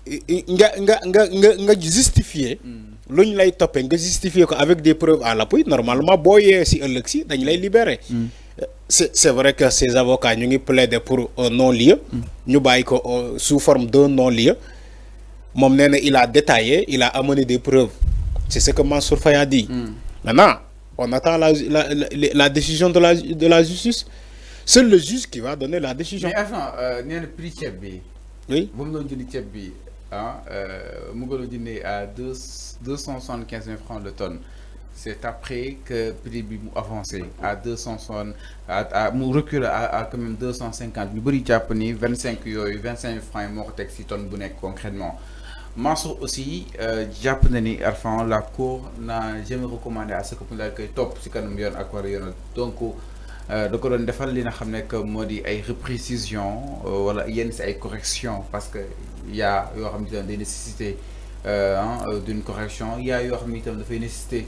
nga justifier luñ lay topé nga justifier ko avec des preuves à l'appui normalement boo yee si ëllëg si dañ lay libérer. C'est vrai que ces avocats ñu ngi plaider pour un non-lieu ñu bàyyi ko sous forme d'un non-lieu moom nee na il a détaillé il a amené des preuves c'est ce que Mansour Faye a dit. Maintenant on attend la décision de la justice. C'est le juge qui va donner la décision. Mais avant nee na prix ceeb bi. Oui. ba mu doon jëndi ceeb bi mu ngi doon jëndee à 275 000 francs le tonne. C'est après que prix bi mu avancé à 260 mu recule à quand même 250 ñu bëri jàpp ni 25 yooyu 25 francs yi moo ko teg si tonne bu nekk concrètement. Mansour aussi jàpp na ni Arfan la cour n'a jamais recommandé à ce que mu daal koy topp si kanam yoon ak war a yoon donc da ko doon defal li nga xam ne que moo di ay reprécision wala yenn si ay correction parce que y a yoo xam ne day nécessité d'une correction y a yoo xam ne itam dafay nécessité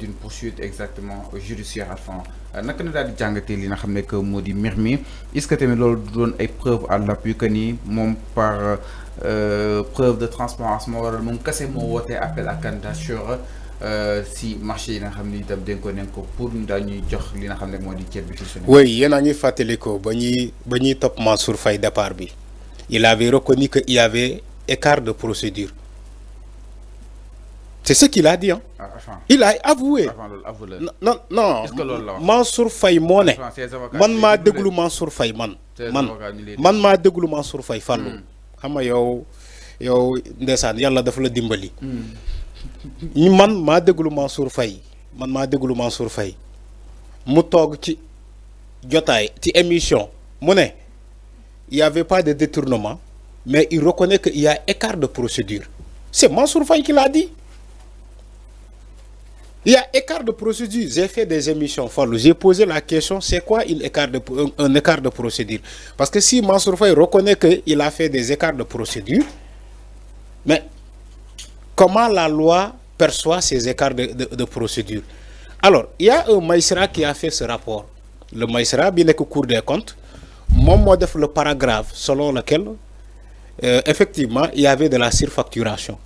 d'une poursuite exactement judiciaire Arfan naka na daal di jàngatee li nga xam ne que moo di mbir mi est-ce que tamit loolu du doon ay preuve à l'appui que ni moom par preuve de transparence moo waral moom kese moo wootee appel à candidature si marché yi nga xam ne itam dénk ko pour ñu daal ñuy jox li nga xam ne moo di ceeb bi fii Sénégal. Oui yéen a ngi fàttali ko ba ñuy topp Mansour Faye départ bi il avait reconnu que il y avait écart de procédure. C'est ce qu'il a dit hein. Il a avoué. Non Mansour Faye moo ne man maa déglu Mansour Faye man maa déglu Mansour Faye Fallou xam nga yow ndeysaan yàlla dafa la dimbali. man maa déglu Mansour Faye mu toog ci jotaay ci émission mu ne il y avait pas de détournement mais il reconnaît que il y a écart de procédure. C'est Mansour Faye qui l'a dit. Il y a écart de procédure. J'ai fait des émissions folles. J'ai posé la question, c'est quoi un écart de procédure? Parce que si Mansour Faye reconnaît qu'il a fait des écarts de procédure, mais comment la loi perçoit ces écarts de procédure? Alors, il y a un magistrat qui a fait ce rapport. Le magistrat, bien que Cour des comptes, mon mot le paragraphe selon lequel, effectivement, il y avait de la surfacturation.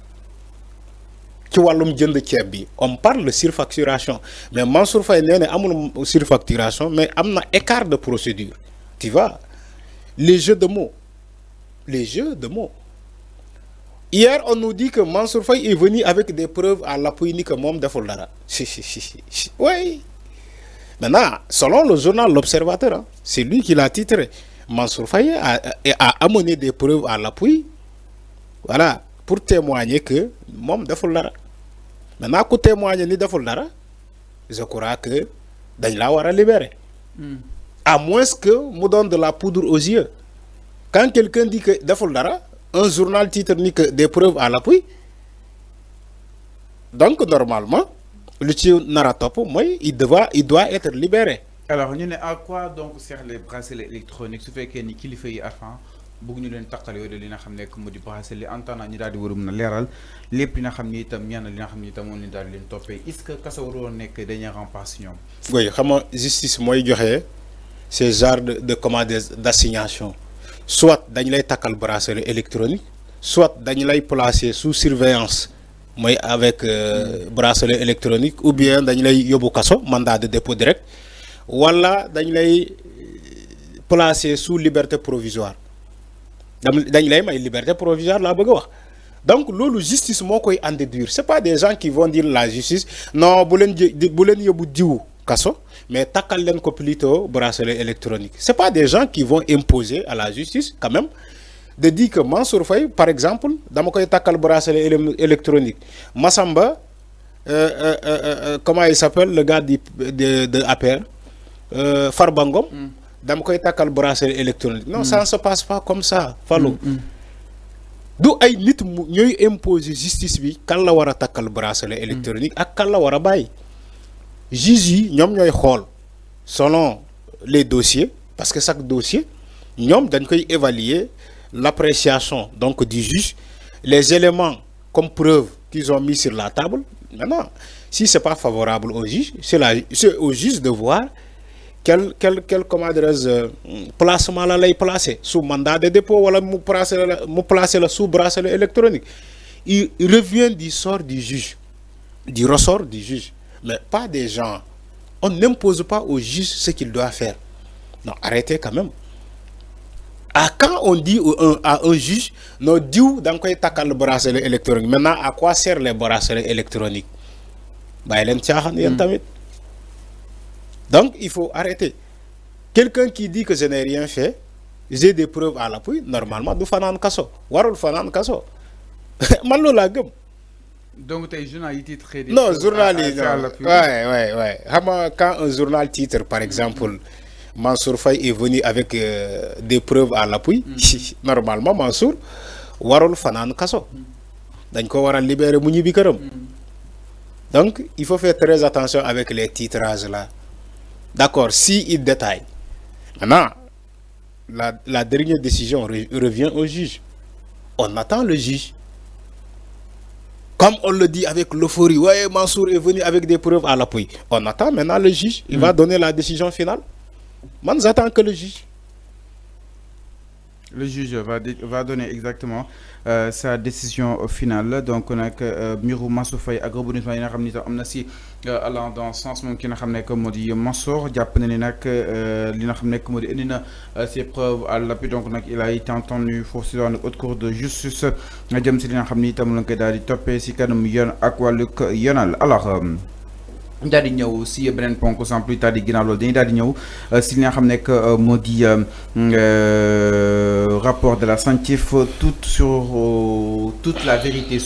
On parle de surfacturation, mais Mansour Faye n'est pas de surfacturation, mais il y a un écart de procédure. Tu vois, les jeux de mots. Hier, on nous dit que Mansour Faye est venu avec des preuves à l'appui que Mom de Foldara. Oui. Maintenant, selon le journal L'Observateur, hein, c'est lui qui l'a titré. Mansour Faye a amené des preuves à l'appui, voilà, pour témoigner que Mom de Foldara. Maintenant, pour témoigner ni de Foldara, je crois que dañ la wara libérer. À moins que nous donne de la poudre aux yeux. Quand quelqu'un dit que de Foldara, un journal titre ni que des preuves à l'appui. Donc, normalement, le tio Naratop, il doit être libéré. Alors, nous à quoi donc servent les bracelets électroniques? Ce fait que ni kilifa yi Arfan bëgg ñu leen takkal yooyu de li nga xam ne moo di bracelet en temps ñu daal di war a mën a leeral lépp li nga xam ni itam ñaan li nga xam ni itam moom lañ daal di leen toppee est-ce que kasa waroo nekk dernier rempart si ñoom. Oui, xam nga justice mooy joxe ces genres de commande d'assignation. Soit dañ lay takkal bracelet électronique, soit dañ lay placer sous surveillance mooy avec bracelet électronique, ou bien dañ lay yóbbu kaso mandat de dépôt direct, wala dañ lay placer sous liberté provisoire. dañ lay may liberté provisoire laa bëgg a wax. Donc loolu justice moo koy en déduire. C'est pas des gens qui vont dire la justice non bu leen yóbbu diw kaso mais takkal leen ko plutôt bracelet électronique. C'est pas des gens qui vont imposer à la justice quand même de dire que Mansour Faye par exemple dama koy takkal bracelet électronique. Massamba comment il s'appelle le gars de APR Farba Ngom dama koy takkal bracelet électronique. Non, ça ne se passe pas comme ça Fallou. Du ay nit ñooy imposer justice bi kan la war a takkal bracelet électronique ak kan la war a bàyyi. Juges yi ñoom ñooy xool selon les dossiers parce que chaque dossier ñoom dañ koy évaluer l'appréciation donc du juge, les éléments comme preuve qu'ils ont mis sur la table. Maintenant, si c'est pas favorable au juge, c'est au juge de voir quel comment dirais-je placement la lay placer sous mandat de dépôt wala mu placer la sous bracelet électronique. Il revient du sort du juge, du ressort du juge, mais pas des gens. On n'impose pas au juge ce qu'il doit faire. Non, arrêtez quand même. Quand on dit à un juge, non, diou dans quoi il le bracelet électronique. Maintenant, à quoi sert les bracelets électroniques? Donc, il faut arrêter. Quelqu'un qui dit que je n'ai rien fait, j'ai des preuves à l'appui, normalement, du fanan kaso. Warul fanan kaso. Malo la gum. Donc, tu es journaliste très non, journaliste. Ouais. Quand un journal titre, par exemple, Mansour Faye est venu avec des preuves à l'appui, normalement, Mansour, warul fanan kaso. Donc, on va libérer Mouni Bikaram. Donc, il faut faire très attention avec les titrages là. D'accord, si il détaille. Maintenant, la dernière décision revient au juge. On attend le juge. Comme on le dit avec l'euphorie, ouais, Mansour est venu avec des preuves à l'appui. On attend maintenant le juge. Il va donner la décision finale. Moi, nous attendons que le juge. Le juge va donner exactement sa décision finale. Donc, on a que Mirou Mansour Faye ak rebondissement yi nga xam ni am na si allant dans sens moom ki nga xam ne que moo di Mansour jàpp na ni nag li nga xam ne que moo di indi na ses preuves à l'appui. Donc nag il a été entendu foofu si dans haute cour de justice jëm si li nga xam ni itam la koy daal di toppee si kanam yoon ak wàllug yoonal. Alors daal di ñëw si beneen ponk sans plus tarder ginnaaw loolu dañuy daal di ñëw si li nga xam ne que moo di rapport de la SYNTIF toute la vérité